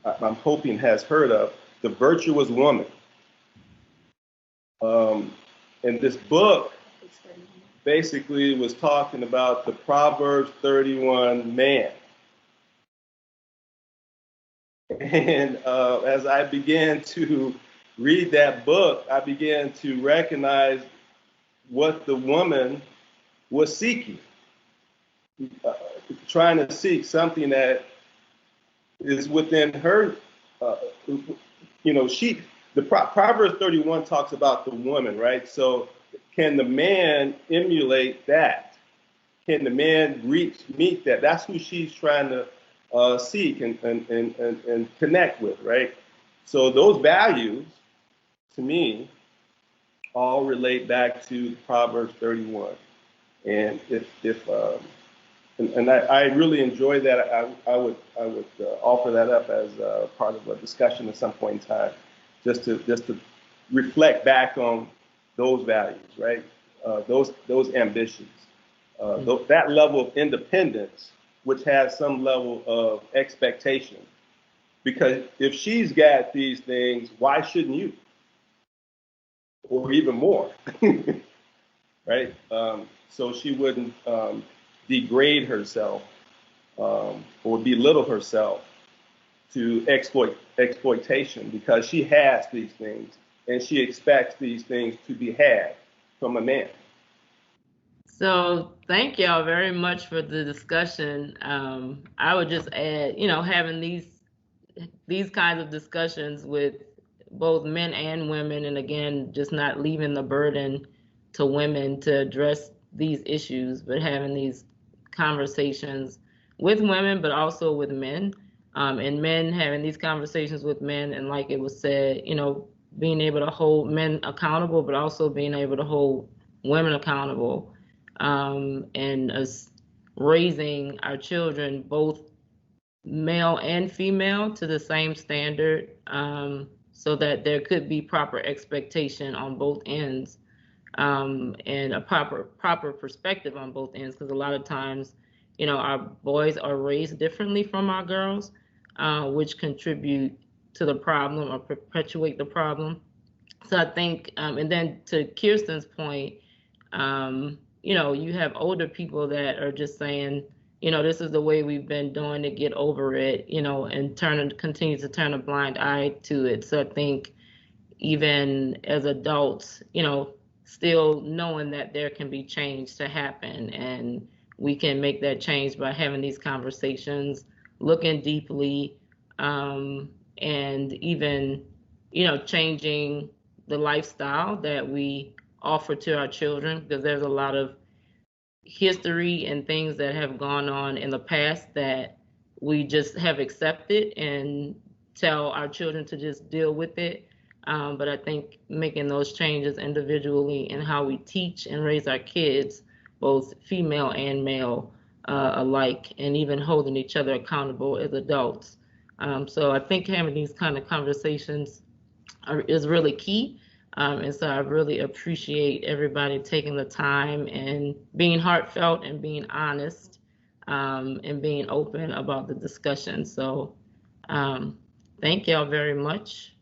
I'm hoping, has heard of, The Virtuous Woman. And this book basically was talking about the Proverbs 31 man. And as I began to read that book, I began to recognize what the woman was seeking, trying to seek something that is within her. Proverbs 31 talks about the woman, right? So can the man emulate that? Can the man meet that? That's who she's trying to seek and connect with, right? So those values, to me, all relate back to Proverbs 31. And I really enjoy that. I would offer that up as part of a discussion at some point in time, just to reflect back on those values, right? Those ambitions, that level of independence, which has some level of expectation. Because if she's got these things, why shouldn't you? Or even more, right? So she wouldn't degrade herself or belittle herself to exploitation, because she has these things and she expects these things to be had from a man. So thank y'all very much for the discussion. I would just add, having these kinds of discussions with both men and women, and again, just not leaving the burden to women to address these issues, but having these conversations with women, but also with men, and men having these conversations with men, and like it was said, being able to hold men accountable, but also being able to hold women accountable, and us raising our children, both male and female, to the same standard, so that there could be proper expectation on both ends, and a proper perspective on both ends, because a lot of times, our boys are raised differently from our girls, which contribute to the problem or perpetuate the problem. So I think, and then to Kirsten's point, you have older people that are just saying, this is the way we've been doing it, get over it, and continue to turn a blind eye to it. So I think even as adults, still knowing that there can be change to happen, and we can make that change by having these conversations, looking deeply, and even, changing the lifestyle that we offer to our children, because there's a lot of history and things that have gone on in the past that we just have accepted and tell our children to just deal with it. But I think making those changes individually in how we teach and raise our kids, both female and male alike, and even holding each other accountable as adults. So I think having these kind of conversations is really key. And so I really appreciate everybody taking the time and being heartfelt and being honest, and being open about the discussion. So thank y'all very much.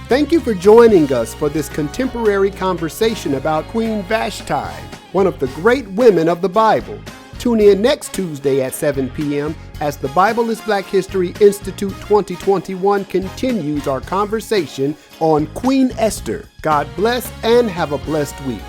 Thank you for joining us for this contemporary conversation about Queen Vashti, one of the great women of the Bible. Tune in next Tuesday at 7 p.m. as the Bible is Black History Institute 2021 continues our conversation on Queen Esther. God bless and have a blessed week.